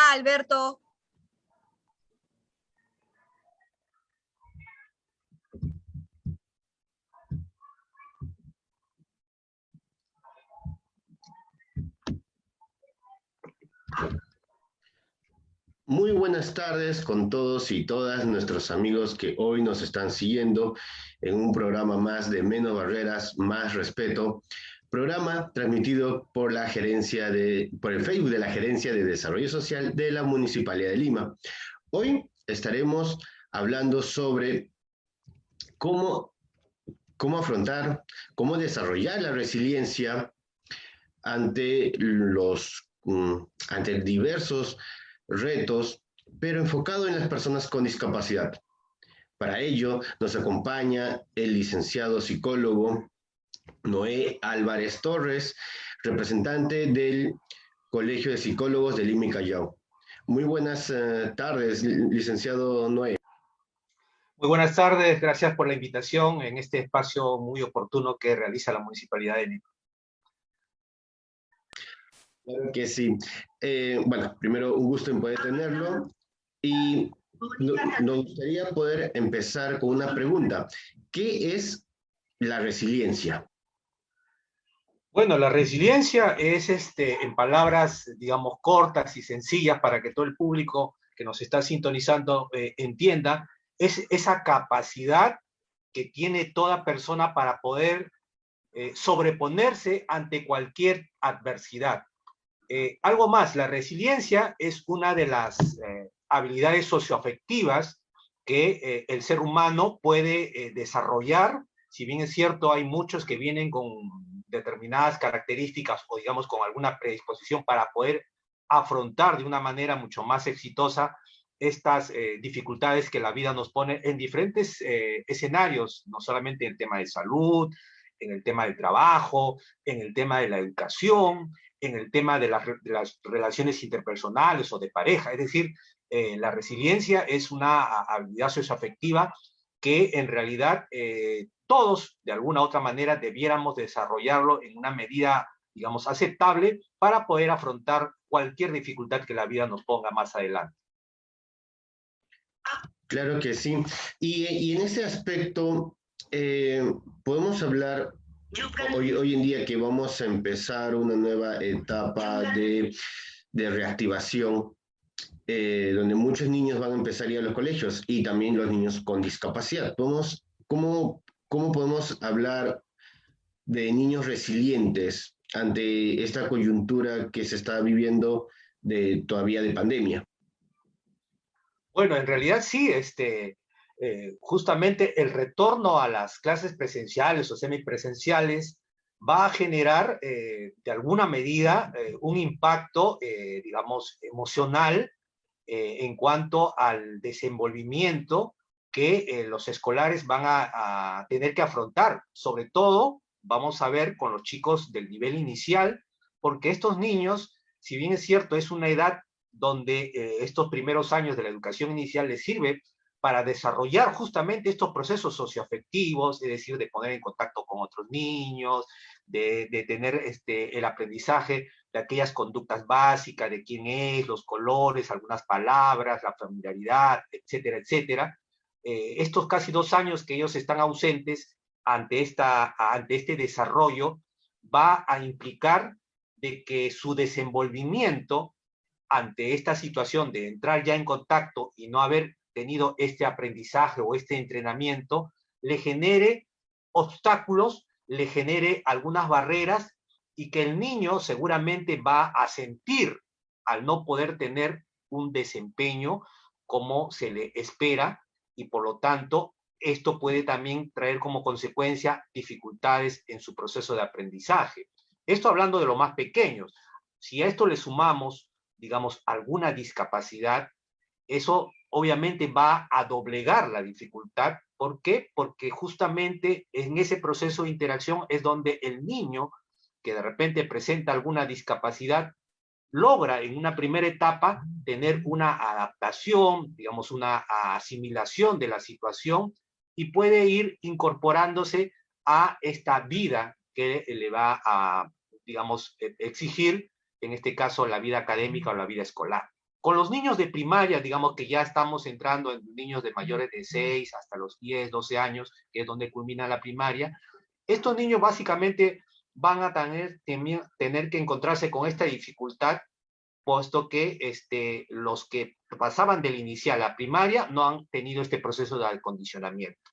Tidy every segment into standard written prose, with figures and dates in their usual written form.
Hola, Alberto. Muy buenas tardes con todos y todas nuestros amigos que hoy nos están siguiendo en un programa más de Menos Barreras, Más Respeto, programa transmitido por por el Facebook de la Gerencia de Desarrollo Social de la Municipalidad de Lima. Hoy estaremos hablando sobre cómo afrontar, cómo desarrollar la resiliencia ante ante diversos retos, pero enfocado en las personas con discapacidad. Para ello nos acompaña el licenciado psicólogo Noé Álvarez Torres, representante del Colegio de Psicólogos de Lima y Callao. Muy buenas tardes, licenciado Noé. Muy buenas tardes, gracias por la invitación en este espacio muy oportuno que realiza la Municipalidad de Lima. Claro que sí. Bueno, primero un gusto en poder tenerlo y nos gustaría poder empezar con una pregunta. ¿Qué es la resiliencia? Bueno, la resiliencia es, en palabras, digamos, cortas y sencillas para que todo el público que nos está sintonizando entienda, es esa capacidad que tiene toda persona para poder sobreponerse ante cualquier adversidad. Algo más, la resiliencia es una de las habilidades socioafectivas que el ser humano puede desarrollar. Si bien es cierto, hay muchos que vienen con determinadas características o digamos con alguna predisposición para poder afrontar de una manera mucho más exitosa estas dificultades que la vida nos pone en diferentes escenarios, no solamente en el tema de salud, en el tema del trabajo, en el tema de la educación, en el tema de las relaciones interpersonales o de pareja. Es decir, la resiliencia es una habilidad socioafectiva que en realidad todos, de alguna u otra manera, debiéramos desarrollarlo en una medida, digamos, aceptable para poder afrontar cualquier dificultad que la vida nos ponga más adelante. Claro que sí. Y en ese aspecto, podemos hablar hoy en día que vamos a empezar una nueva etapa de reactivación, donde muchos niños van a empezar a ir a los colegios y también los niños con discapacidad. ¿Cómo podemos hablar de niños resilientes ante esta coyuntura que se está viviendo todavía de pandemia? Bueno, en realidad sí, justamente el retorno a las clases presenciales o semipresenciales va a generar de alguna medida un impacto, digamos, emocional en cuanto al desenvolvimiento que los escolares van a tener que afrontar. Sobre todo, vamos a ver con los chicos del nivel inicial, porque estos niños, si bien es cierto, es una edad donde estos primeros años de la educación inicial les sirve para desarrollar justamente estos procesos socioafectivos, es decir, de poner en contacto con otros niños, de tener el aprendizaje de aquellas conductas básicas, de quién es, los colores, algunas palabras, la familiaridad, etcétera, etcétera. Estos casi 2 años que ellos están ausentes ante este desarrollo va a implicar de que su desenvolvimiento ante esta situación de entrar ya en contacto y no haber tenido este aprendizaje o este entrenamiento, le genere obstáculos, le genere algunas barreras y que el niño seguramente va a sentir al no poder tener un desempeño como se le espera y por lo tanto esto puede también traer como consecuencia dificultades en su proceso de aprendizaje. Esto hablando de los más pequeños. Si a esto le sumamos, digamos, alguna discapacidad, eso obviamente va a doblegar la dificultad. ¿Por qué? Porque justamente en ese proceso de interacción es donde el niño que de repente presenta alguna discapacidad logra en una primera etapa tener una adaptación, digamos, una asimilación de la situación y puede ir incorporándose a esta vida que le va a, digamos, exigir, en este caso, la vida académica o la vida escolar. Con los niños de primaria, digamos que ya estamos entrando en niños de mayores de 6 hasta los 10, 12 años, que es donde culmina la primaria, estos niños básicamente van a tener que encontrarse con esta dificultad, puesto que los que pasaban del inicial a primaria no han tenido este proceso de acondicionamiento.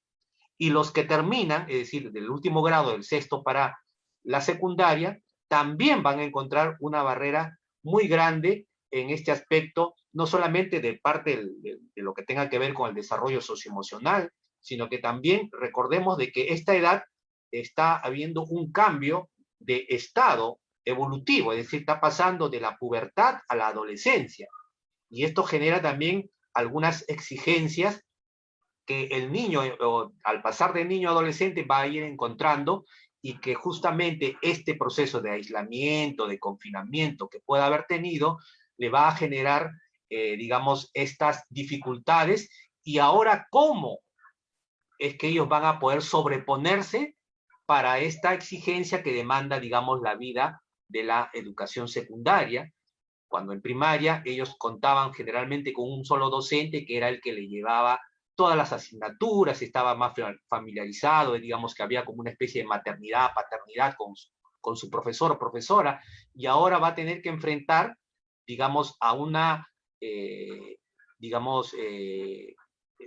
Y los que terminan, es decir, del último grado, del sexto para la secundaria, también van a encontrar una barrera muy grande en este aspecto, no solamente de parte de lo que tenga que ver con el desarrollo socioemocional, sino que también recordemos de que esta edad está habiendo un cambio de estado evolutivo, es decir, está pasando de la pubertad a la adolescencia. Y esto genera también algunas exigencias que el niño, al pasar de niño a adolescente, va a ir encontrando, y que justamente este proceso de aislamiento, de confinamiento que pueda haber tenido, le va a generar, digamos, estas dificultades. Y ahora, ¿cómo es que ellos van a poder sobreponerse para esta exigencia que demanda, digamos, la vida de la educación secundaria? Cuando en primaria ellos contaban generalmente con un solo docente, que era el que le llevaba todas las asignaturas, estaba más familiarizado, digamos que había como una especie de maternidad, paternidad con su profesor o profesora, y ahora va a tener que enfrentar, digamos, a una, digamos,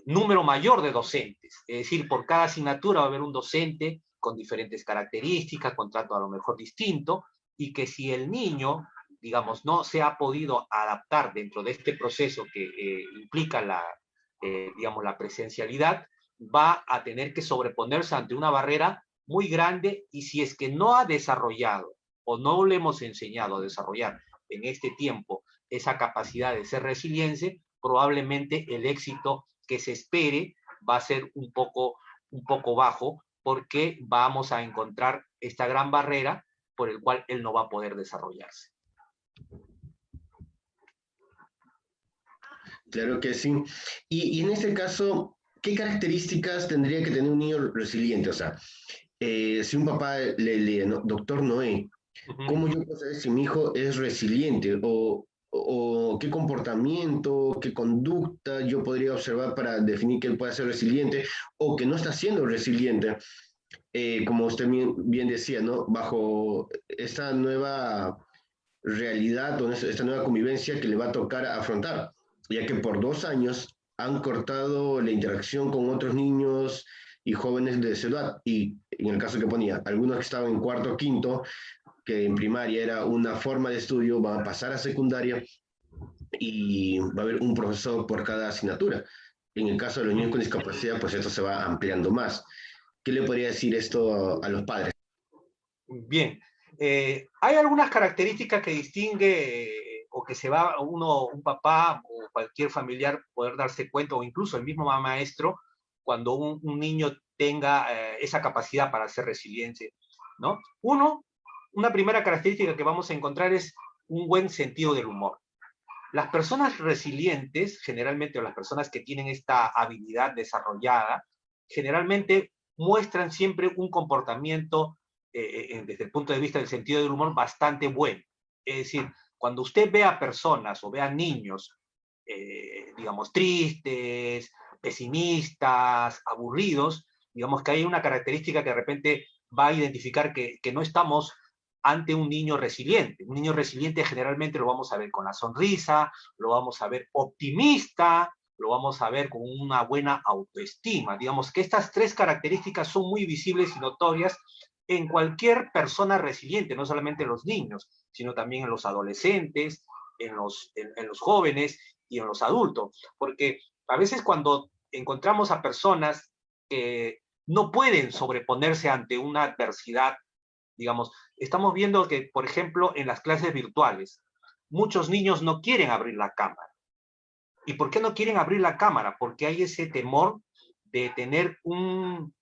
número mayor de docentes. Es decir, por cada asignatura va a haber un docente con diferentes características, con trato a lo mejor distinto, y que si el niño, digamos, no se ha podido adaptar dentro de este proceso que implica digamos, la presencialidad, va a tener que sobreponerse ante una barrera muy grande, y si es que no ha desarrollado o no le hemos enseñado a desarrollar en este tiempo esa capacidad de ser resiliente, probablemente el éxito que se espere va a ser un poco bajo, porque vamos a encontrar esta gran barrera por el cual él no va a poder desarrollarse. Claro que sí. Y en este caso, ¿qué características tendría que tener un niño resiliente? O sea, si un papá le lee, ¿no? Doctor Noé, ¿cómo yo puedo saber si mi hijo es resiliente? O qué comportamiento, qué conducta yo podría observar para definir que él pueda ser resiliente o que no está siendo resiliente? Como usted bien decía, ¿no? Bajo esta nueva realidad o esta nueva convivencia que le va a tocar afrontar, ya que por 2 años han cortado la interacción con otros niños y jóvenes de su edad. Y en el caso que ponía, algunos que estaban en cuarto o quinto, que en primaria era una forma de estudio, van a pasar a secundaria y va a haber un profesor por cada asignatura. En el caso de los niños con discapacidad, pues esto se va ampliando más. ¿Qué le podría decir esto a los padres? Bien, hay algunas características que distingue o que se va un papá o cualquier familiar poder darse cuenta, o incluso el mismo maestro, cuando un niño tenga esa capacidad para ser resiliente, ¿no? Una primera característica que vamos a encontrar es un buen sentido del humor. Las personas resilientes, generalmente, o las personas que tienen esta habilidad desarrollada, generalmente muestran siempre un comportamiento desde el punto de vista del sentido del humor bastante bueno. Es decir, cuando usted ve a personas o ve a niños, digamos, tristes, pesimistas, aburridos, digamos que hay una característica que de repente va a identificar que no estamos ante un niño resiliente. Un niño resiliente generalmente lo vamos a ver con la sonrisa, lo vamos a ver optimista, lo vamos a ver con una buena autoestima. Digamos que estas tres características son muy visibles y notorias en cualquier persona resiliente, no solamente en los niños, sino también en los adolescentes, en los jóvenes y en los adultos. Porque a veces cuando encontramos a personas que no pueden sobreponerse ante una adversidad, digamos, estamos viendo que, por ejemplo, en las clases virtuales, muchos niños no quieren abrir la cámara. ¿Y por qué no quieren abrir la cámara? Porque hay ese temor de tener un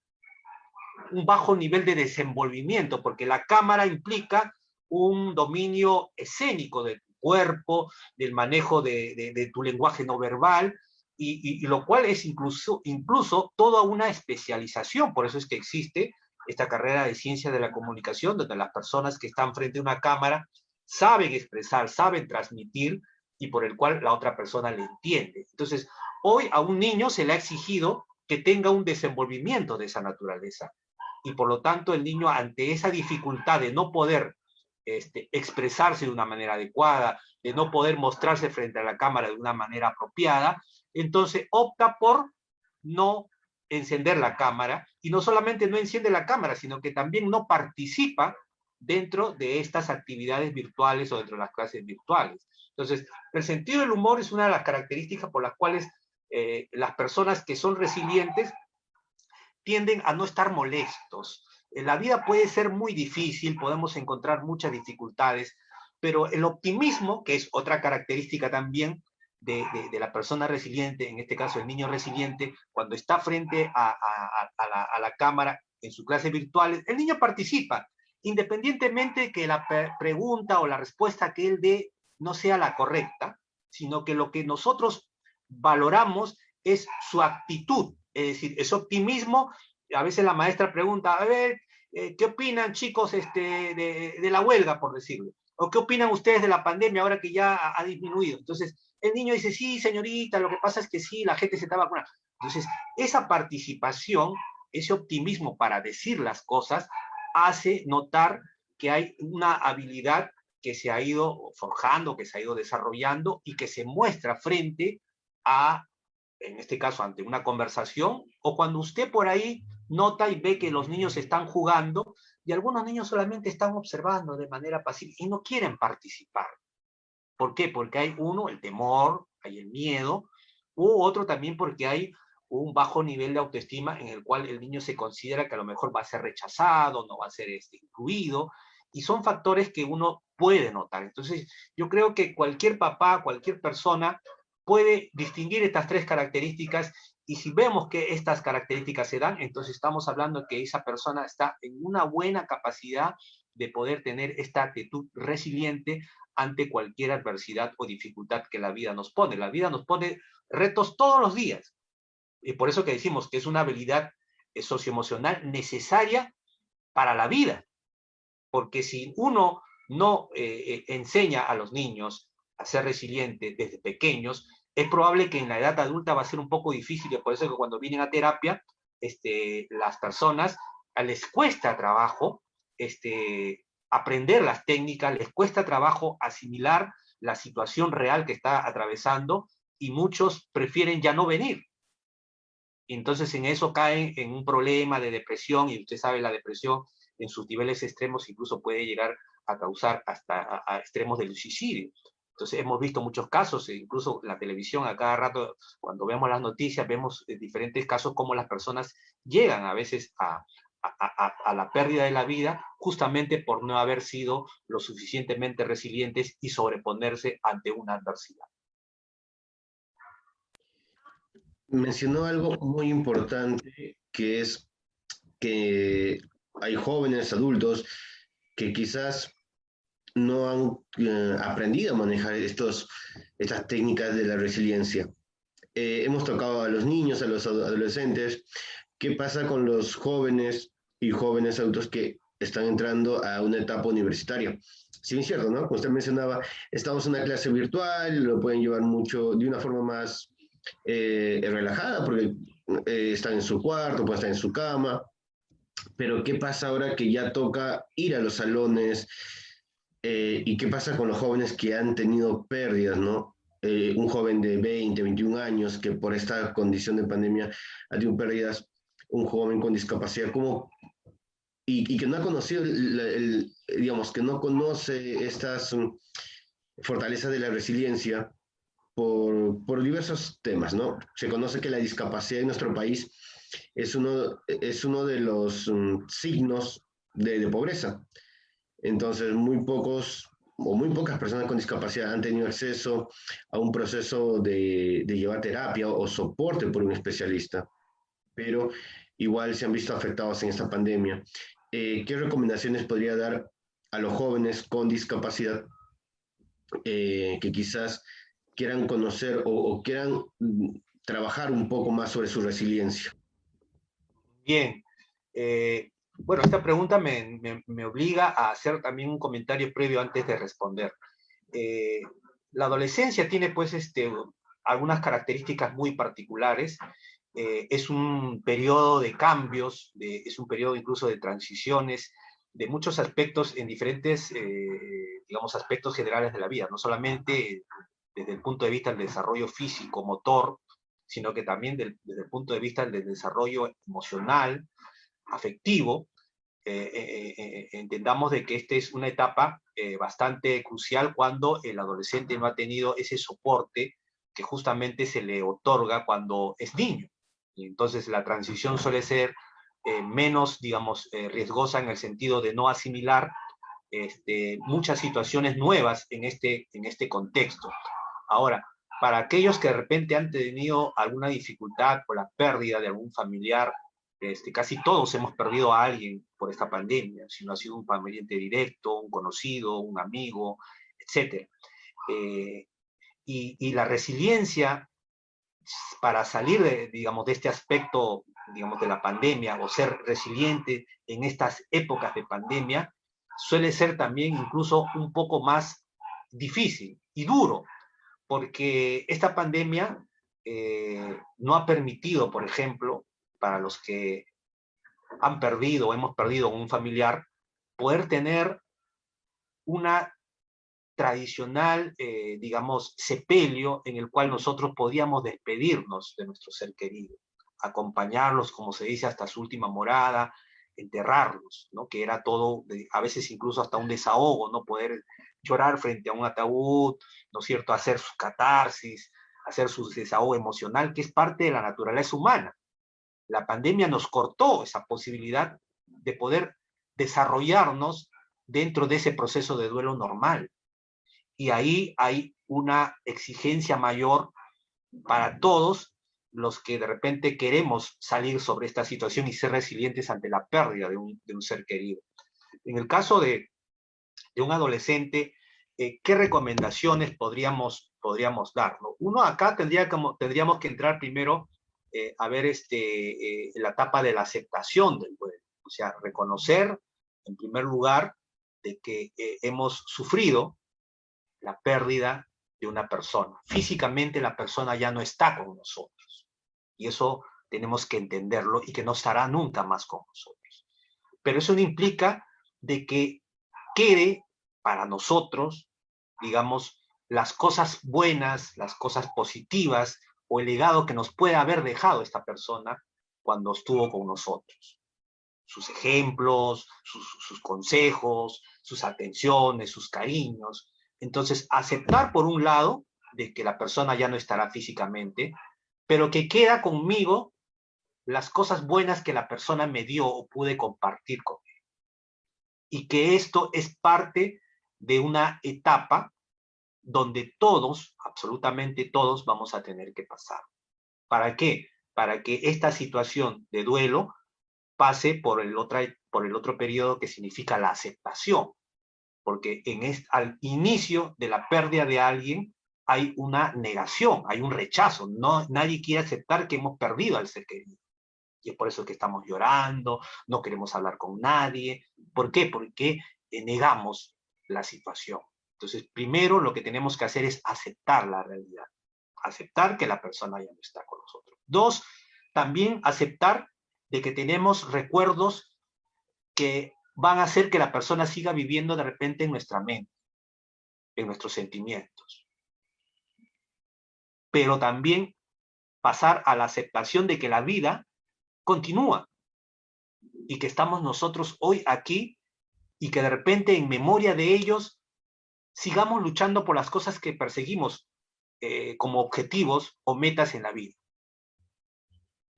bajo nivel de desenvolvimiento, porque la cámara implica un dominio escénico de tu cuerpo, del manejo de tu lenguaje no verbal, y lo cual es incluso toda una especialización. Por eso es que existe esta carrera de ciencia de la comunicación, donde las personas que están frente a una cámara saben expresar, saben transmitir y por el cual la otra persona le entiende. Entonces, hoy a un niño se le ha exigido que tenga un desenvolvimiento de esa naturaleza. Y por lo tanto, el niño, ante esa dificultad de no poder expresarse de una manera adecuada, de no poder mostrarse frente a la cámara de una manera apropiada, entonces opta por no encender la cámara, y no solamente no enciende la cámara, sino que también no participa dentro de estas actividades virtuales o dentro de las clases virtuales. Entonces, el sentido del humor es una de las características por las cuales las personas que son resilientes tienden a no estar molestos. La vida puede ser muy difícil, podemos encontrar muchas dificultades, pero el optimismo, que es otra característica también de la persona resiliente, en este caso el niño resiliente, cuando está frente a la cámara en sus clases virtuales, el niño participa, independientemente de que la pregunta o la respuesta que él dé no sea la correcta, sino que lo que nosotros valoramos es su actitud, es decir, ese optimismo. A veces la maestra pregunta, a ver, ¿qué opinan chicos de la huelga, por decirlo? ¿O qué opinan ustedes de la pandemia ahora que ya ha disminuido? Entonces, el niño dice, sí, señorita, lo que pasa es que sí, la gente se está vacunando. Entonces, esa participación, ese optimismo para decir las cosas, hace notar que hay una habilidad que se ha ido forjando, que se ha ido desarrollando y que se muestra frente a, en este caso, ante una conversación, o cuando usted por ahí nota y ve que los niños están jugando y algunos niños solamente están observando de manera pasiva y no quieren participar. ¿Por qué? Porque hay uno, el temor, hay el miedo, u otro también porque hay un bajo nivel de autoestima en el cual el niño se considera que a lo mejor va a ser rechazado, no va a ser incluido, y son factores que uno puede notar. Entonces, yo creo que cualquier papá, cualquier persona puede distinguir estas tres características, y si vemos que estas características se dan, entonces estamos hablando que esa persona está en una buena capacidad de poder tener esta actitud resiliente ante cualquier adversidad o dificultad que la vida nos pone. La vida nos pone retos todos los días. Y por eso que decimos que es una habilidad socioemocional necesaria para la vida. Porque si uno no enseña a los niños a ser resilientes desde pequeños, es probable que en la edad adulta va a ser un poco difícil, y por eso que cuando vienen a terapia, las personas les cuesta trabajo aprender las técnicas, les cuesta trabajo asimilar la situación real que está atravesando, y muchos prefieren ya no venir. Y entonces en eso caen en un problema de depresión, y usted sabe, la depresión en sus niveles extremos incluso puede llegar a causar hasta a extremos del suicidio. Entonces hemos visto muchos casos, incluso la televisión a cada rato, cuando vemos las noticias, vemos diferentes casos como las personas llegan a veces a la pérdida de la vida justamente por no haber sido lo suficientemente resilientes y sobreponerse ante una adversidad. Mencionó algo muy importante, que es que hay jóvenes, adultos, que quizás no han aprendido a manejar estas técnicas de la resiliencia. Hemos tocado a los niños, a los adolescentes. ¿Qué pasa con los jóvenes y jóvenes adultos que están entrando a una etapa universitaria? Sí, es cierto, ¿no? Como usted mencionaba, estamos en una clase virtual, lo pueden llevar mucho de una forma más relajada, porque están en su cuarto, pueden estar en su cama. Pero ¿qué pasa ahora que ya toca ir a los salones? ¿Y qué pasa con los jóvenes que han tenido pérdidas, ¿no? Un joven de 20, 21 años que por esta condición de pandemia ha tenido pérdidas, un joven con discapacidad, ¿cómo? Y que no ha conocido, digamos, que no conoce estas fortalezas de la resiliencia por diversos temas, ¿no? Se conoce que la discapacidad en nuestro país es uno de los signos de pobreza. Entonces, muy pocos o muy pocas personas con discapacidad han tenido acceso a un proceso de llevar terapia o soporte por un especialista, pero igual se han visto afectados en esta pandemia. ¿Qué recomendaciones podría dar a los jóvenes con discapacidad que quizás quieran conocer o quieran trabajar un poco más sobre su resiliencia? Bien, bueno, esta pregunta me obliga a hacer también un comentario previo antes de responder. Eh, La adolescencia tiene pues algunas características muy particulares. Es un periodo de cambios, es un periodo incluso de transiciones, de muchos aspectos en diferentes, digamos, aspectos generales de la vida, no solamente desde el punto de vista del desarrollo físico, motor, sino que también desde el punto de vista del desarrollo emocional, afectivo. Entendamos de que esta es una etapa bastante crucial cuando el adolescente no ha tenido ese soporte que justamente se le otorga cuando es niño. Y entonces la transición suele ser menos, digamos, riesgosa en el sentido de no asimilar muchas situaciones nuevas en este contexto. Ahora, para aquellos que de repente han tenido alguna dificultad por la pérdida de algún familiar, casi todos hemos perdido a alguien por esta pandemia, si no ha sido un pariente directo, un conocido, un amigo, etc. Y la resiliencia para salir digamos, de este aspecto, digamos, de la pandemia, o ser resiliente en estas épocas de pandemia, suele ser también incluso un poco más difícil y duro, porque esta pandemia no ha permitido, por ejemplo, para los que han perdido o hemos perdido un familiar, poder tener una tradicional, digamos, sepelio en el cual nosotros podíamos despedirnos de nuestro ser querido, acompañarlos, como se dice, hasta su última morada, enterrarlos, ¿no? Que era todo, a veces incluso hasta un desahogo, ¿no? Poder llorar frente a un ataúd, ¿no es cierto? Hacer su catarsis, hacer su desahogo emocional, que es parte de la naturaleza humana. La pandemia nos cortó esa posibilidad de poder desarrollarnos dentro de ese proceso de duelo normal. Y ahí hay una exigencia mayor para todos los que de repente queremos salir sobre esta situación y ser resilientes ante la pérdida de un ser querido. En el caso de un adolescente, ¿qué recomendaciones podríamos dar? ¿No? Uno, acá tendríamos que entrar primero a ver la etapa de la aceptación del duelo. O sea, reconocer, en primer lugar, de que hemos sufrido la pérdida de una persona. Físicamente la persona ya no está con nosotros. Y eso tenemos que entenderlo y que no estará nunca más con nosotros. Pero eso no implica de que quede para nosotros, digamos, las cosas buenas, las cosas positivas o el legado que nos puede haber dejado esta persona cuando estuvo con nosotros. Sus ejemplos, sus consejos, sus atenciones, sus cariños. Entonces, aceptar por un lado de que la persona ya no estará físicamente, pero que queda conmigo las cosas buenas que la persona me dio o pude compartir conmigo. Y que esto es parte de una etapa donde todos, absolutamente todos, vamos a tener que pasar. ¿Para qué? Para que esta situación de duelo pase por el otro periodo que significa la aceptación. Porque al inicio de la pérdida de alguien hay una negación, hay un rechazo. Nadie quiere aceptar que hemos perdido al ser querido. Y es por eso que estamos llorando, no queremos hablar con nadie. ¿Por qué? Porque negamos la situación. Entonces, primero lo que tenemos que hacer es aceptar la realidad. Aceptar que la persona ya no está con nosotros. Dos, también aceptar de que tenemos recuerdos que van a hacer que la persona siga viviendo de repente en nuestra mente, en nuestros sentimientos. Pero también pasar a la aceptación de que la vida continúa y que estamos nosotros hoy aquí y que de repente en memoria de ellos sigamos luchando por las cosas que perseguimos como objetivos o metas en la vida.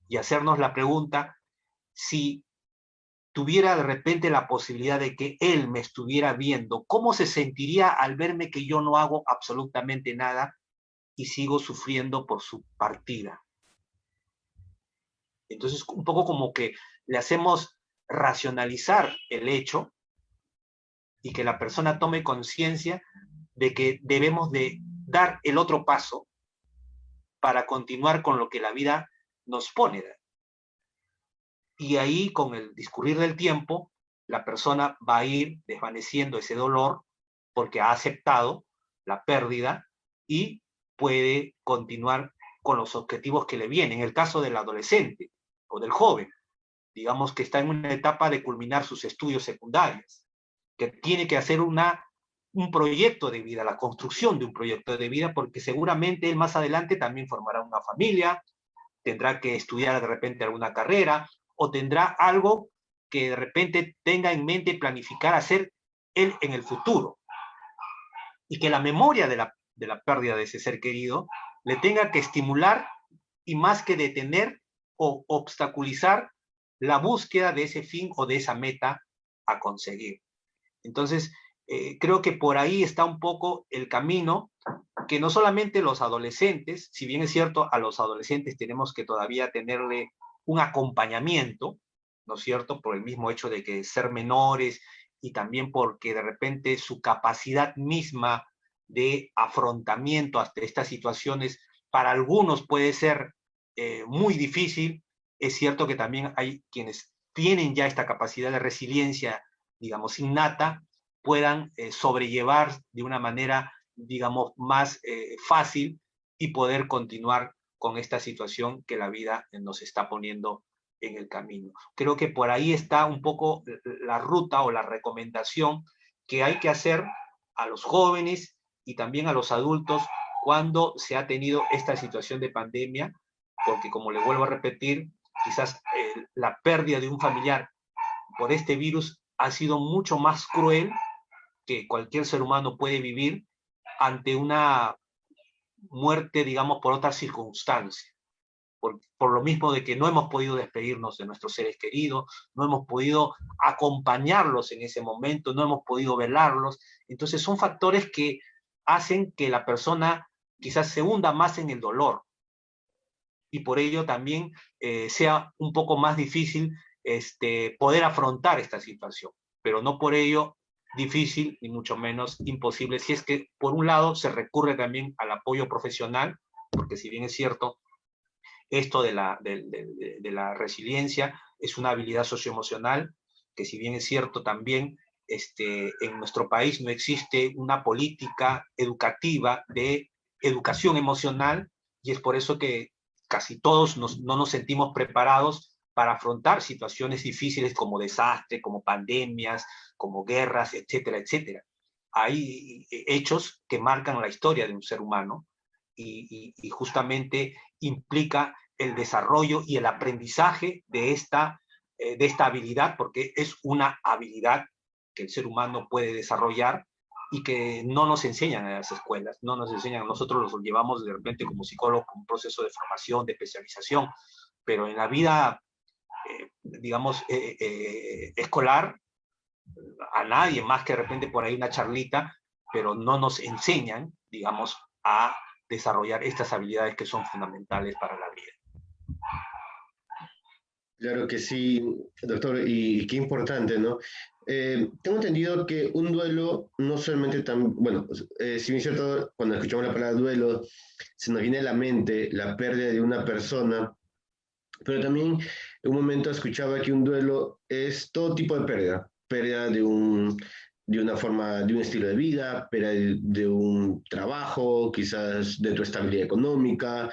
Y hacernos la pregunta, si tuviera de repente la posibilidad de que él me estuviera viendo, ¿cómo se sentiría al verme que yo no hago absolutamente nada y sigo sufriendo por su partida? Entonces, un poco como que le hacemos racionalizar el hecho y que la persona tome conciencia de que debemos de dar el otro paso para continuar con lo que la vida nos pone. Y ahí, con el discurrir del tiempo, la persona va a ir desvaneciendo ese dolor porque ha aceptado la pérdida y puede continuar con los objetivos que le vienen. En el caso del adolescente o del joven, digamos que está en una etapa de culminar sus estudios secundarios, que tiene que hacer un proyecto de vida, la construcción de un proyecto de vida, porque seguramente él más adelante también formará una familia, tendrá que estudiar de repente alguna carrera, o tendrá algo que de repente tenga en mente planificar hacer él en el futuro. Y que la memoria de la pérdida de ese ser querido le tenga que estimular y más que detener o obstaculizar la búsqueda de ese fin o de esa meta a conseguir. Entonces, creo que por ahí está un poco el camino que no solamente los adolescentes, si bien es cierto, a los adolescentes tenemos que todavía tenerle un acompañamiento, ¿no es cierto? Por el mismo hecho de que ser menores y también porque de repente su capacidad misma de afrontamiento hasta estas situaciones para algunos puede ser muy difícil. Es cierto que también hay quienes tienen ya esta capacidad de resiliencia, digamos, innata, puedan sobrellevar de una manera, digamos, más fácil y poder continuar con esta situación que la vida nos está poniendo en el camino. Creo que por ahí está un poco la ruta o la recomendación que hay que hacer a los jóvenes y también a los adultos cuando se ha tenido esta situación de pandemia, porque como le vuelvo a repetir, quizás la pérdida de un familiar por este virus ha sido mucho más cruel que cualquier ser humano puede vivir ante una muerte, digamos, por otras circunstancias. Por lo mismo de que no hemos podido despedirnos de nuestros seres queridos, no hemos podido acompañarlos en ese momento, no hemos podido velarlos. Entonces son factores que hacen que la persona quizás se hunda más en el dolor y por ello también sea un poco más difícil poder afrontar esta situación, pero no por ello difícil ni mucho menos imposible, si es que por un lado se recurre también al apoyo profesional, porque si bien es cierto, esto de la resiliencia es una habilidad socioemocional, que si bien es cierto también en nuestro país no existe una política educativa de educación emocional, y es por eso que casi todos no nos sentimos preparados para afrontar situaciones difíciles como desastre, como pandemias, como guerras, etcétera, etcétera. Hay hechos que marcan la historia de un ser humano y justamente implica el desarrollo y el aprendizaje de esta habilidad, porque es una habilidad que el ser humano puede desarrollar y que no nos enseñan en las escuelas, no nos enseñan, nosotros los llevamos de repente como psicólogos como un proceso de formación, de especialización, pero en la vida, digamos, escolar, a nadie más que de repente por ahí una charlita, pero no nos enseñan, digamos, a desarrollar estas habilidades que son fundamentales para la vida. Claro que sí, doctor, y qué importante, ¿no? Tengo entendido que un duelo no solamente tan, bueno, si bien es cierto, cuando escuchamos la palabra duelo, se nos viene a la mente la pérdida de una persona, pero también en un momento escuchaba que un duelo es todo tipo de pérdida, pérdida de una forma, de un estilo de vida, pérdida de un trabajo, quizás de tu estabilidad económica.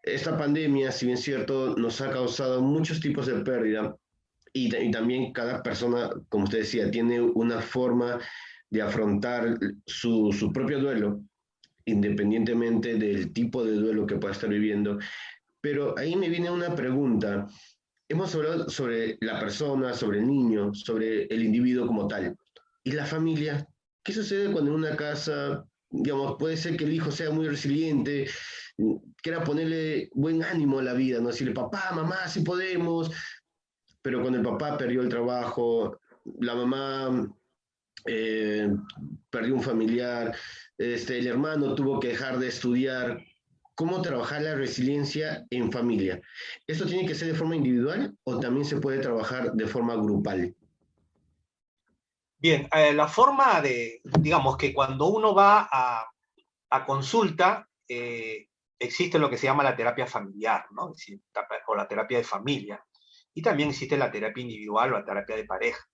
Esta pandemia, si bien es cierto, nos ha causado muchos tipos de pérdida y también cada persona, como usted decía, tiene una forma de afrontar su propio duelo, independientemente del tipo de duelo que pueda estar viviendo. Pero ahí me viene una pregunta. Hemos hablado sobre la persona, sobre el niño, sobre el individuo como tal. ¿Y la familia? ¿Qué sucede cuando en una casa, digamos, puede ser que el hijo sea muy resiliente, quiera ponerle buen ánimo a la vida, ¿no? Decirle, papá, mamá, sí podemos, pero cuando el papá perdió el trabajo, la mamá eh, perdió un familiar, el hermano tuvo que dejar de estudiar. ¿Cómo trabajar la resiliencia en familia? ¿Esto tiene que ser de forma individual o también se puede trabajar de forma grupal? Bien, la forma de, digamos que cuando uno va a consulta, existe lo que se llama la terapia familiar, ¿no? O la terapia de familia. Y también existe la terapia individual o la terapia de pareja.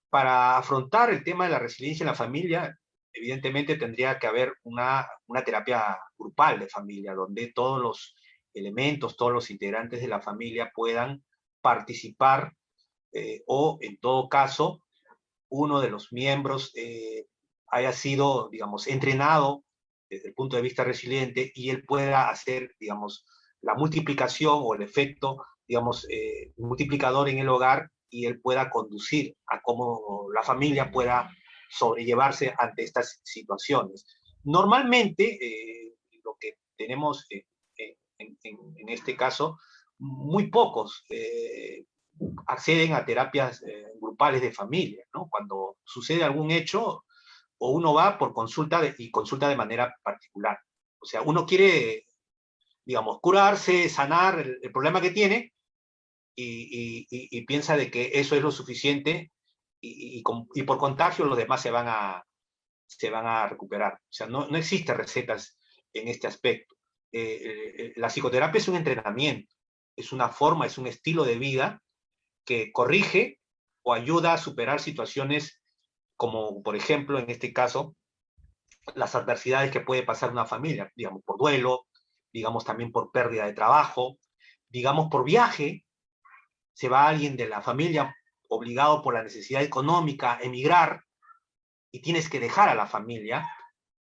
Para afrontar el tema de la resiliencia en la familia, evidentemente tendría que haber una terapia grupal de familia, donde todos los elementos, todos los integrantes de la familia puedan participar, o en todo caso, uno de los miembros haya sido, digamos, entrenado desde el punto de vista resiliente y él pueda hacer, digamos, la multiplicación o el efecto, digamos, multiplicador en el hogar, y él pueda conducir a cómo la familia pueda sobrellevarse ante estas situaciones. Normalmente, lo que tenemos en este caso, muy pocos acceden a terapias grupales de familia, ¿no? Cuando sucede algún hecho, o uno va por consulta y consulta de manera particular. O sea, uno quiere, digamos, curarse, sanar el problema que tiene, y piensa de que eso es lo suficiente, y por contagio los demás se van a recuperar. O sea, no existen recetas en este aspecto. La psicoterapia es un entrenamiento, es una forma, es un estilo de vida que corrige o ayuda a superar situaciones como, por ejemplo, en este caso, las adversidades que puede pasar una familia, digamos, por duelo, digamos, también por pérdida de trabajo, digamos, por viaje. Se va alguien de la familia obligado por la necesidad económica a emigrar, y tienes que dejar a la familia,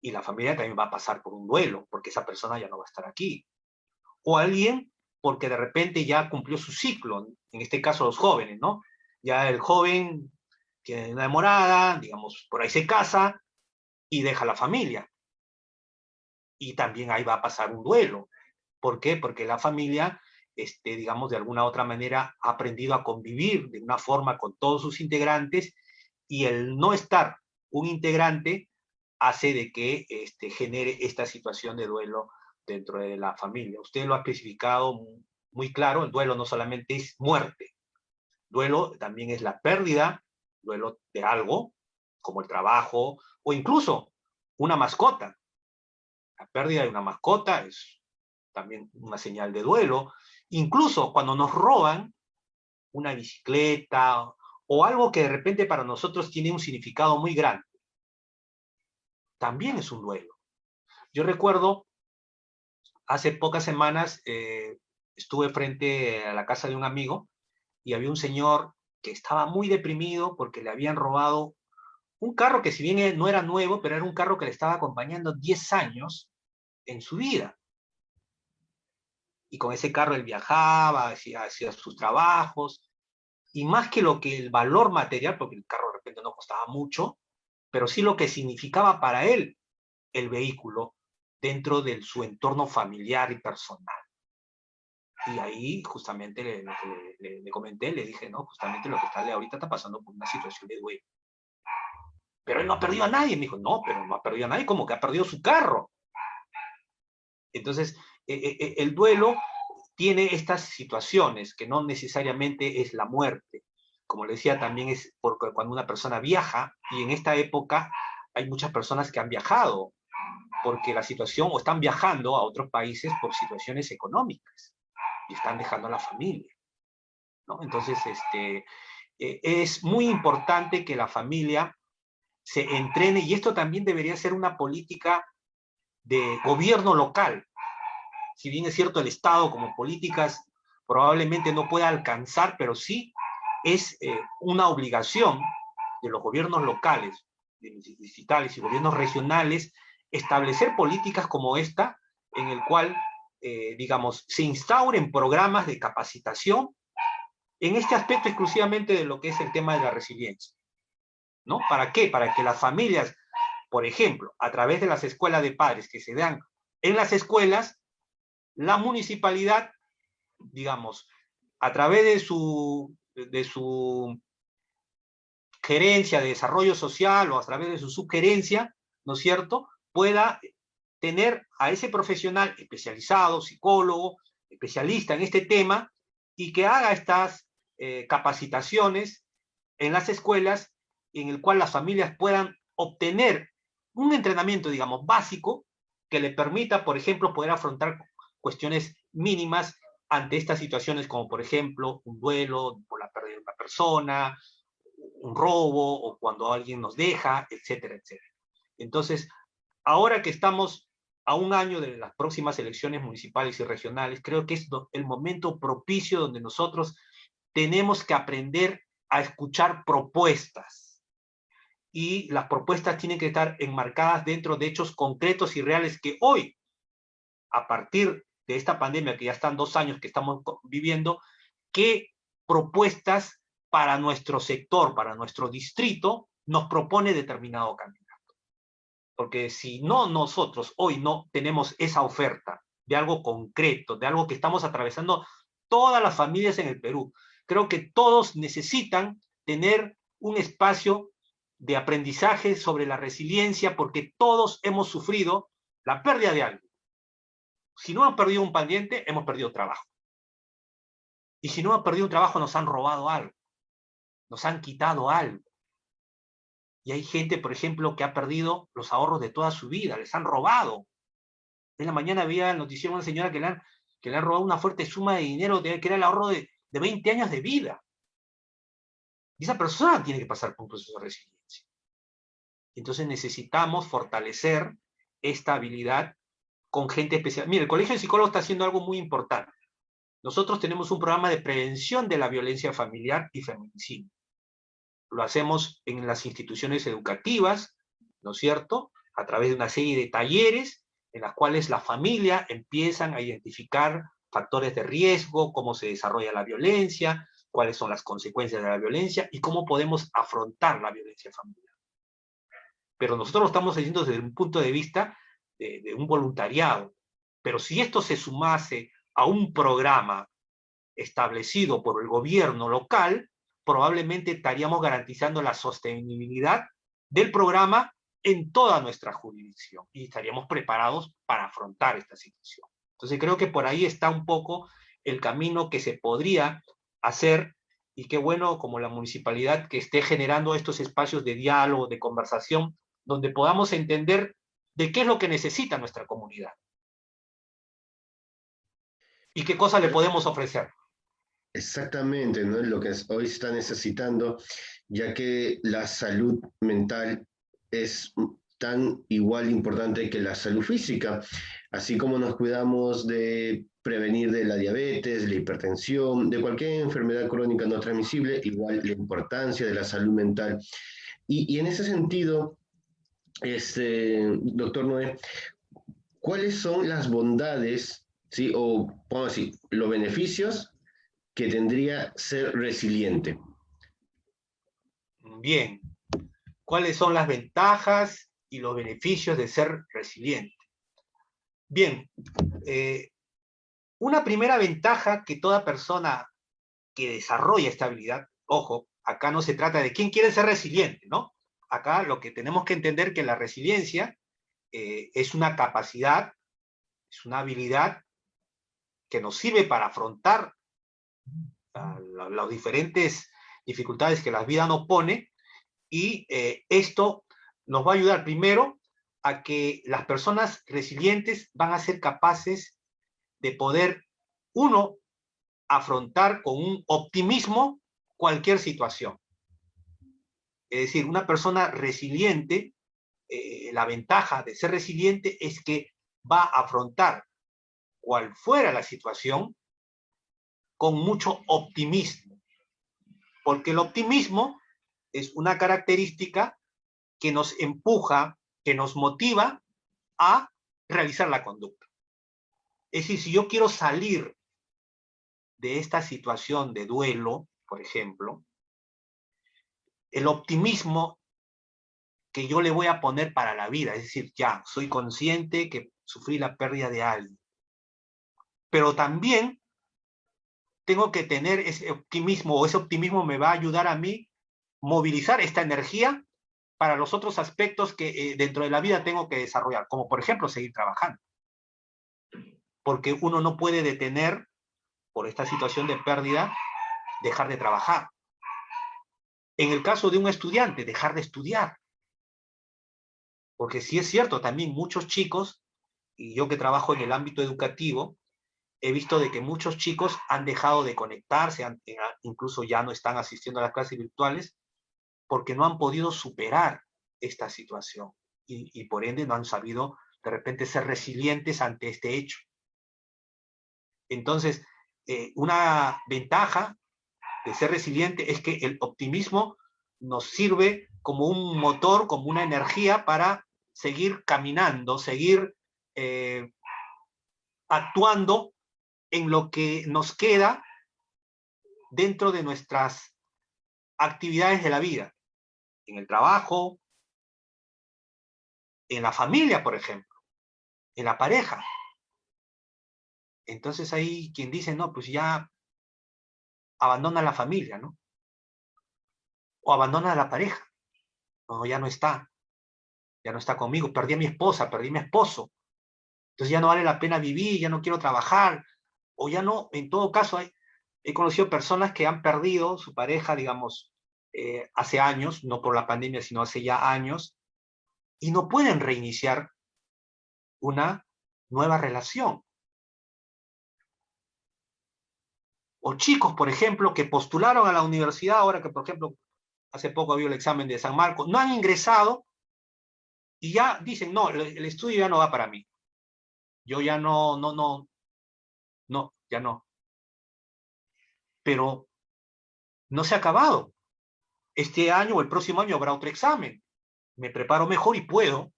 y la familia también va a pasar por un duelo, porque esa persona ya no va a estar aquí. O alguien porque de repente ya cumplió su ciclo, en este caso los jóvenes, ¿no? Ya el joven tiene una enamorada, digamos, por ahí se casa y deja la familia. Y también ahí va a pasar un duelo. ¿Por qué? Porque la familia, digamos, de alguna otra manera ha aprendido a convivir de una forma con todos sus integrantes, y el no estar un integrante hace de que genere esta situación de duelo dentro de la familia. Usted lo ha especificado muy claro: el duelo no solamente es muerte, duelo también es la pérdida, duelo de algo, como el trabajo, o incluso una mascota. La pérdida de una mascota es también una señal de duelo. Incluso cuando nos roban una bicicleta o algo que de repente para nosotros tiene un significado muy grande, también es un duelo. Yo recuerdo, hace pocas semanas, estuve frente a la casa de un amigo, y había un señor que estaba muy deprimido porque le habían robado un carro que, si bien no era nuevo, pero era un carro que le estaba acompañando 10 años en su vida. Y con ese carro él viajaba, hacía sus trabajos, y más que lo que el valor material, porque el carro de repente no costaba mucho, pero sí lo que significaba para él el vehículo dentro de su entorno familiar y personal. Y ahí justamente le comenté, le dije, no, justamente lo que está ahorita está pasando por una situación de duelo. Pero él no ha perdido a nadie. Me dijo, no, pero no ha perdido a nadie, como que ha perdido su carro. Entonces, el duelo tiene estas situaciones que no necesariamente es la muerte. Como le decía, también es porque cuando una persona viaja, y en esta época hay muchas personas que han viajado porque la situación, o están viajando a otros países por situaciones económicas, y están dejando a la familia, ¿no? Entonces, es muy importante que la familia se entrene, y esto también debería ser una política de gobierno local. Si bien es cierto, el Estado como políticas probablemente no pueda alcanzar, pero sí es una obligación de los gobiernos locales, distritales y gobiernos regionales, establecer políticas como esta, en el cual, digamos, se instauren programas de capacitación en este aspecto exclusivamente de lo que es el tema de la resiliencia, ¿no? ¿Para qué? Para que las familias, por ejemplo, a través de las escuelas de padres que se dan en las escuelas, la municipalidad, digamos, a través de su gerencia de desarrollo social, o a través de su subgerencia, ¿no es cierto?, pueda tener a ese profesional especializado, psicólogo, especialista en este tema, y que haga estas capacitaciones en las escuelas, en el cual las familias puedan obtener un entrenamiento, digamos, básico, que le permita, por ejemplo, poder afrontar cuestiones mínimas ante estas situaciones, como por ejemplo un duelo por la pérdida de una persona, un robo, o cuando alguien nos deja, etcétera, etcétera. Entonces, ahora que estamos a un año de las próximas elecciones municipales y regionales, creo que es el momento propicio donde nosotros tenemos que aprender a escuchar propuestas. Y las propuestas tienen que estar enmarcadas dentro de hechos concretos y reales que hoy, a partir de esta pandemia, que ya están 2 años que estamos viviendo, qué propuestas para nuestro sector, para nuestro distrito, nos propone determinado candidato. Porque si no, nosotros hoy no tenemos esa oferta de algo concreto, de algo que estamos atravesando todas las familias en el Perú, creo que todos necesitan tener un espacio de aprendizaje sobre la resiliencia, porque todos hemos sufrido la pérdida de algo. Si no hemos perdido un pariente, hemos perdido trabajo. Y si no hemos perdido un trabajo, nos han robado algo, nos han quitado algo. Y hay gente, por ejemplo, que ha perdido los ahorros de toda su vida, les han robado. En la mañana había el noticiero una señora que le han robado una fuerte suma de dinero, que era el ahorro de 20 años de vida. Y esa persona tiene que pasar por un proceso de resiliencia. Entonces necesitamos fortalecer esta habilidad con gente especial. Mire, el Colegio de Psicólogos está haciendo algo muy importante. Nosotros tenemos un programa de prevención de la violencia familiar y feminicidio. Lo hacemos en las instituciones educativas, ¿no es cierto?, a través de una serie de talleres en las cuales la familia empiezan a identificar factores de riesgo, cómo se desarrolla la violencia, cuáles son las consecuencias de la violencia y cómo podemos afrontar la violencia familiar. Pero nosotros lo estamos haciendo desde un punto de vista de un voluntariado. Pero si esto se sumase a un programa establecido por el gobierno local, probablemente estaríamos garantizando la sostenibilidad del programa en toda nuestra jurisdicción y estaríamos preparados para afrontar esta situación. Entonces creo que por ahí está un poco el camino que se podría hacer, y qué bueno como la municipalidad que esté generando estos espacios de diálogo, de conversación, donde podamos entender de qué es lo que necesita nuestra comunidad y qué cosas le podemos ofrecer. Exactamente, ¿no? Lo que hoy está necesitando, ya que la salud mental es tan igual importante que la salud física, así como nos cuidamos de prevenir de la diabetes, la hipertensión, de cualquier enfermedad crónica no transmisible, igual la importancia de la salud mental. Y en ese sentido, doctor Noé, ¿cuáles son las bondades, sí, o vamos a decir, los beneficios que tendría ser resiliente? Bien, ¿cuáles son las ventajas y los beneficios de ser resiliente? Bien, una primera ventaja que toda persona que desarrolla esta habilidad, ojo, acá no se trata de quién quiere ser resiliente, ¿no? Acá lo que tenemos que entender que la resiliencia es una capacidad, es una habilidad que nos sirve para afrontar las diferentes dificultades que la vida nos pone, y esto nos va a ayudar primero a que las personas resilientes van a ser capaces de poder, uno, afrontar con un optimismo cualquier situación. Es decir, una persona resiliente, la ventaja de ser resiliente es que va a afrontar cual fuera la situación con mucho optimismo, porque el optimismo es una característica que nos empuja, que nos motiva a realizar la conducta. Es decir, si yo quiero salir de esta situación de duelo, por ejemplo, el optimismo que yo le voy a poner para la vida, es decir, ya, soy consciente que sufrí la pérdida de alguien, pero también tengo que tener ese optimismo, o ese optimismo me va a ayudar a mí movilizar esta energía para los otros aspectos que dentro de la vida tengo que desarrollar, como por ejemplo seguir trabajando. Porque uno no puede detener, por esta situación de pérdida, dejar de trabajar. En el caso de un estudiante, dejar de estudiar. Porque sí es cierto, también muchos chicos, y yo que trabajo en el ámbito educativo, he visto de que muchos chicos han dejado de conectarse, incluso ya no están asistiendo a las clases virtuales, porque no han podido superar esta situación. y por ende no han sabido de repente ser resilientes ante este hecho. Entonces, una ventaja de ser resiliente es que el optimismo nos sirve como un motor, como una energía para seguir caminando, seguir actuando en lo que nos queda dentro de nuestras actividades de la vida, en el trabajo, en la familia, por ejemplo, en la pareja. Entonces hay quien dice, no, pues ya abandona la familia, ¿no? O abandona a la pareja. No, ya no está conmigo, perdí a mi esposa, perdí a mi esposo. Entonces ya no vale la pena vivir, ya no quiero trabajar, o ya no, en todo caso, he conocido personas que han perdido su pareja, digamos, hace años, no por la pandemia, sino hace ya años, y no pueden reiniciar una nueva relación. O chicos, por ejemplo, que postularon a la universidad, ahora que, por ejemplo, hace poco había el examen de San Marcos, no han ingresado y ya dicen, no, el estudio ya no va para mí. Yo ya no, ya no. Pero no se ha acabado. Este año o el próximo año habrá otro examen. Me preparo mejor y puedo,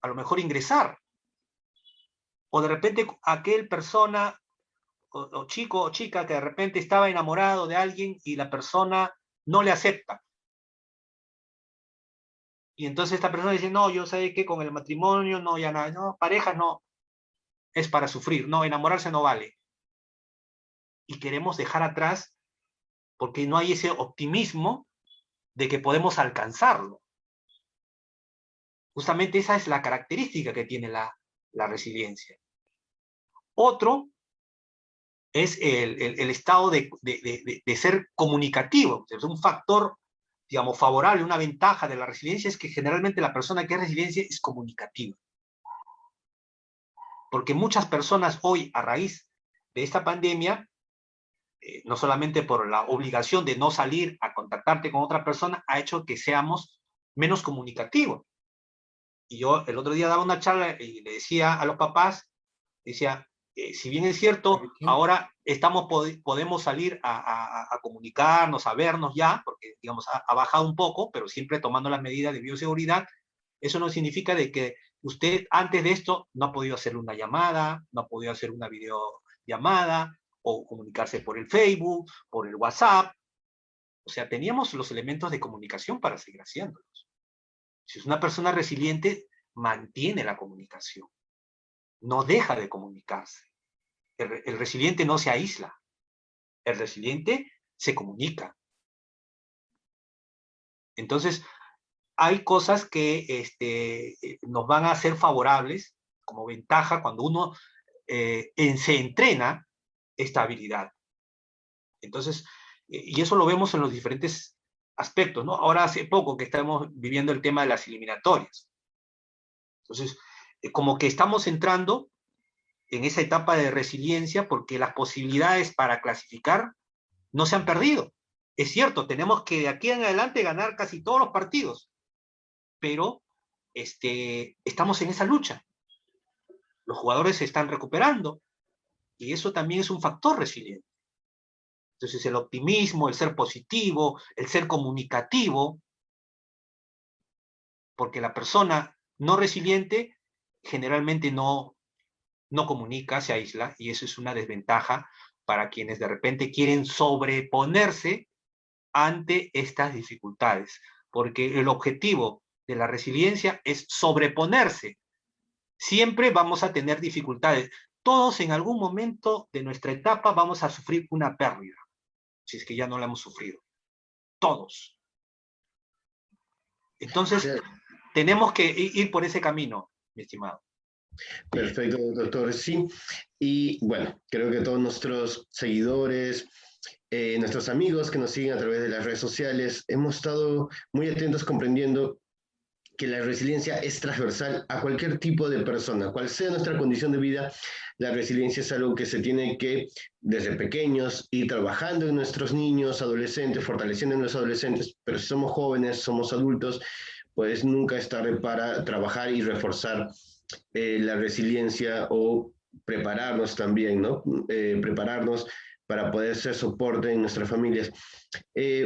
a lo mejor, ingresar. O de repente aquel persona, o chico o chica que de repente estaba enamorado de alguien y la persona no le acepta. Y entonces esta persona dice, no, yo sé que con el matrimonio, no, ya nada, no, pareja no, es para sufrir, no, enamorarse no vale. Y queremos dejar atrás porque no hay ese optimismo de que podemos alcanzarlo. Justamente esa es la característica que tiene la resiliencia. Otro es el estado de ser comunicativo. Es un factor, digamos, favorable, una ventaja de la resiliencia es que generalmente la persona que es resiliente es comunicativa. Porque muchas personas hoy, a raíz de esta pandemia, no solamente por la obligación de no salir a contactarte con otra persona, ha hecho que seamos menos comunicativos. Y yo el otro día daba una charla y le decía a los papás, decía, si bien es cierto, ahora podemos salir a comunicarnos, a vernos ya, porque digamos ha bajado un poco, pero siempre tomando las medidas de bioseguridad, eso no significa de que usted antes de esto no ha podido hacer una llamada, no ha podido hacer una videollamada, o comunicarse por el Facebook, por el WhatsApp. O sea, teníamos los elementos de comunicación para seguir haciéndolos. Si es una persona resiliente, mantiene la comunicación, no deja de comunicarse. El resiliente no se aísla, el resiliente se comunica. Entonces, hay cosas que nos van a ser favorables como ventaja cuando uno se entrena esta habilidad. Entonces, y eso lo vemos en los diferentes aspectos, ¿no? Ahora hace poco que estamos viviendo el tema de las eliminatorias. Entonces, como que estamos entrando en esa etapa de resiliencia porque las posibilidades para clasificar no se han perdido. Es cierto, tenemos que de aquí en adelante ganar casi todos los partidos, pero estamos en esa lucha. Los jugadores se están recuperando y eso también es un factor resiliente. Entonces el optimismo, el ser positivo, el ser comunicativo, porque la persona no resiliente generalmente no comunica, se aísla, y eso es una desventaja para quienes de repente quieren sobreponerse ante estas dificultades, porque el objetivo de la resiliencia es sobreponerse. Siempre vamos a tener dificultades. Todos en algún momento de nuestra etapa vamos a sufrir una pérdida, si es que ya no la hemos sufrido. Todos. Entonces, tenemos que ir por ese camino, mi estimado. Perfecto, doctor. Sí. Y bueno, creo que todos nuestros seguidores, nuestros amigos que nos siguen a través de las redes sociales, hemos estado muy atentos comprendiendo que la resiliencia es transversal a cualquier tipo de persona, cual sea nuestra condición de vida. La resiliencia es algo que se tiene que, desde pequeños, ir trabajando en nuestros niños, adolescentes, fortaleciendo en los adolescentes, pero si somos jóvenes, somos adultos, pues nunca es tarde para trabajar y reforzar la resiliencia o prepararnos también, ¿no? Prepararnos para poder ser soporte en nuestras familias.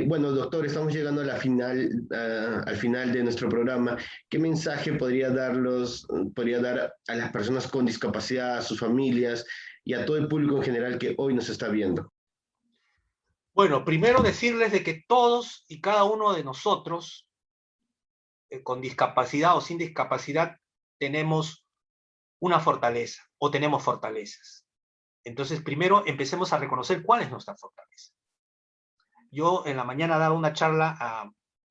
Bueno, doctor, estamos llegando a al final de nuestro programa. ¿Qué mensaje podría dar a las personas con discapacidad, a sus familias y a todo el público en general que hoy nos está viendo? Bueno, primero decirles de que todos y cada uno de nosotros, con discapacidad o sin discapacidad, tenemos una fortaleza o tenemos fortalezas. Entonces, primero empecemos a reconocer cuál es nuestra fortaleza. Yo en la mañana daba una charla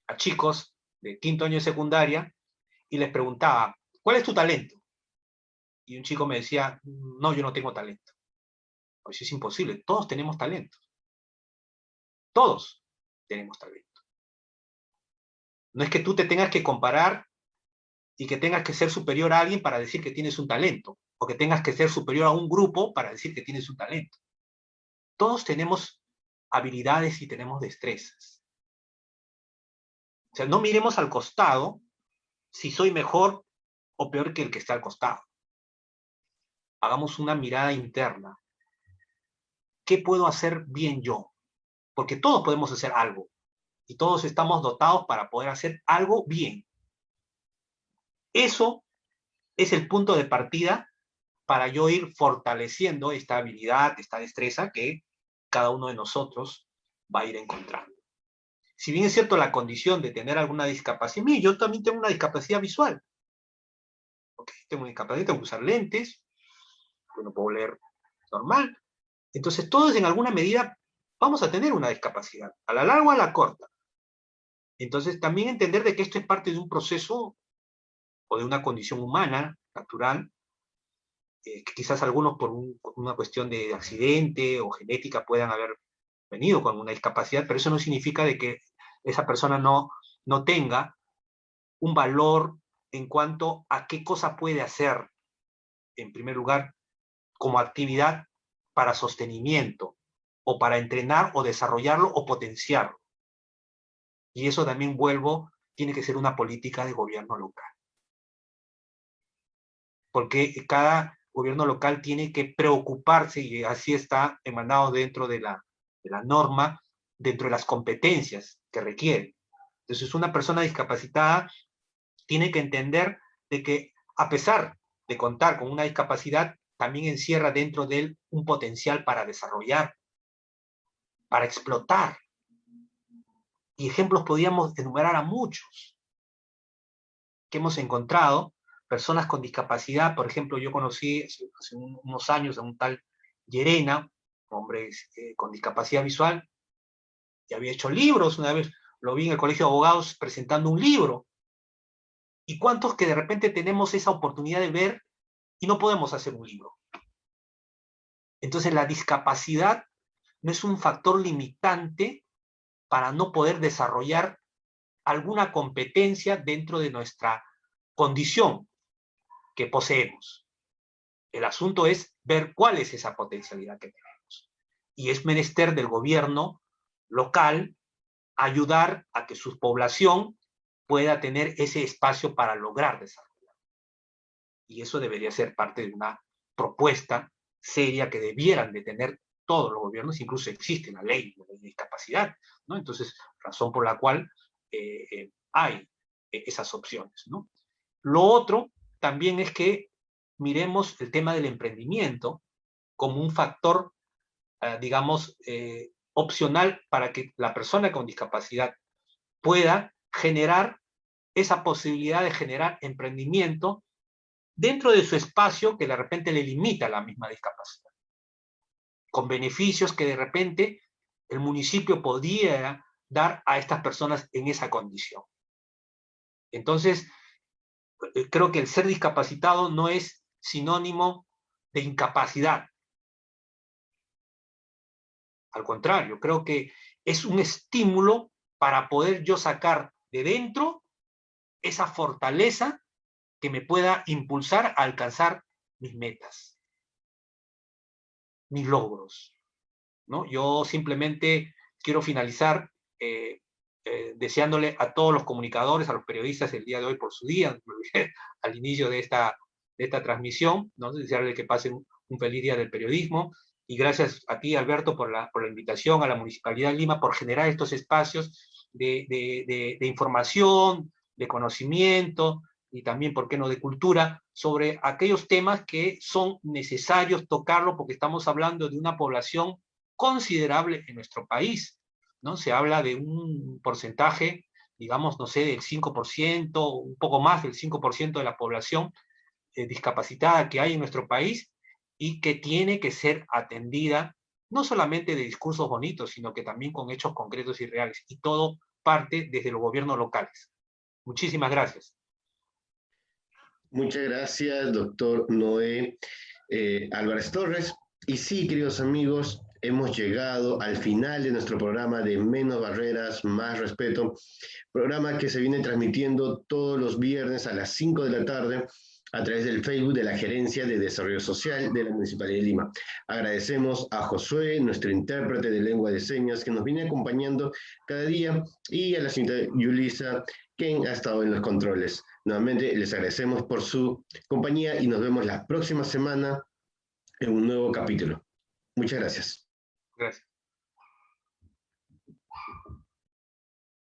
a chicos de quinto año de secundaria y les preguntaba, ¿cuál es tu talento? Y un chico me decía, no, yo no tengo talento. Pues es imposible, todos tenemos talento. Todos tenemos talento. No es que tú te tengas que comparar y que tengas que ser superior a alguien para decir que tienes un talento, o que tengas que ser superior a un grupo para decir que tienes un talento. Todos tenemos habilidades y tenemos destrezas. O sea, no miremos al costado si soy mejor o peor que el que está al costado. Hagamos una mirada interna. ¿Qué puedo hacer bien yo? Porque todos podemos hacer algo y todos estamos dotados para poder hacer algo bien. Eso es el punto de partida para yo ir fortaleciendo esta habilidad, esta destreza que cada uno de nosotros va a ir encontrando. Si bien es cierto la condición de tener alguna discapacidad, mire, yo también tengo una discapacidad visual. Okay, tengo una discapacidad, tengo que usar lentes, yo no puedo leer normal. Entonces todos en alguna medida vamos a tener una discapacidad, a la larga o a la corta. Entonces también entender de que esto es parte de un proceso o de una condición humana, natural, que quizás algunos por una cuestión de accidente o genética puedan haber venido con una discapacidad, pero eso no significa de que esa persona no tenga un valor en cuanto a qué cosa puede hacer, en primer lugar, como actividad para sostenimiento, o para entrenar o desarrollarlo o potenciarlo. Y eso también tiene que ser una política de gobierno local. Porque cada gobierno local tiene que preocuparse, y así está emanado dentro de la norma, dentro de las competencias que requiere. Entonces, una persona discapacitada tiene que entender de que, a pesar de contar con una discapacidad, también encierra dentro de él un potencial para desarrollar, para explotar. Y ejemplos podríamos enumerar a muchos que hemos encontrado. Personas con discapacidad, por ejemplo, yo conocí hace unos años a un tal Llerena, hombre con discapacidad visual, que había hecho libros. Una vez lo vi en el Colegio de Abogados presentando un libro. ¿Y cuántos que de repente tenemos esa oportunidad de ver y no podemos hacer un libro? Entonces la discapacidad no es un factor limitante para no poder desarrollar alguna competencia dentro de nuestra condición que poseemos. El asunto es ver cuál es esa potencialidad que tenemos. Y es menester del gobierno local ayudar a que su población pueda tener ese espacio para lograr desarrollar. Y eso debería ser parte de una propuesta seria que debieran de tener todos los gobiernos. Incluso existe la ley de discapacidad, ¿no? Entonces, razón por la cual hay esas opciones, ¿no? Lo otro también es que miremos el tema del emprendimiento como un factor, digamos, opcional para que la persona con discapacidad pueda generar esa posibilidad de generar emprendimiento dentro de su espacio que de repente le limita la misma discapacidad, con beneficios que de repente el municipio podría dar a estas personas en esa condición. Entonces, creo que el ser discapacitado no es sinónimo de incapacidad. Al contrario, creo que es un estímulo para poder yo sacar de dentro esa fortaleza que me pueda impulsar a alcanzar mis metas, mis logros, ¿no? Yo simplemente quiero finalizar deseándole a todos los comunicadores, a los periodistas el día de hoy por su día, al inicio de esta transmisión, ¿no? Desearle que pasen un feliz día del periodismo, y gracias a ti, Alberto, por la invitación, a la Municipalidad de Lima por generar estos espacios de información, de conocimiento, y también, ¿por qué no?, de cultura, sobre aquellos temas que son necesarios tocarlo, porque estamos hablando de una población considerable en nuestro país, ¿no? Se habla de un porcentaje, digamos, no sé, del 5%, un poco más del 5% de la población discapacitada que hay en nuestro país, y que tiene que ser atendida no solamente de discursos bonitos, sino que también con hechos concretos y reales, y todo parte desde los gobiernos locales. Muchísimas gracias. Muchas gracias, doctor Noé Álvarez Torres. Y sí, queridos amigos, hemos llegado al final de nuestro programa de Menos Barreras, Más Respeto, programa que se viene transmitiendo todos los viernes a las 5 de la tarde a través del Facebook de la Gerencia de Desarrollo Social de la Municipalidad de Lima. Agradecemos a Josué, nuestro intérprete de lengua de señas, que nos viene acompañando cada día, y a la señorita Yulisa, quien ha estado en los controles. Nuevamente les agradecemos por su compañía y nos vemos la próxima semana en un nuevo capítulo. Muchas gracias. Gracias.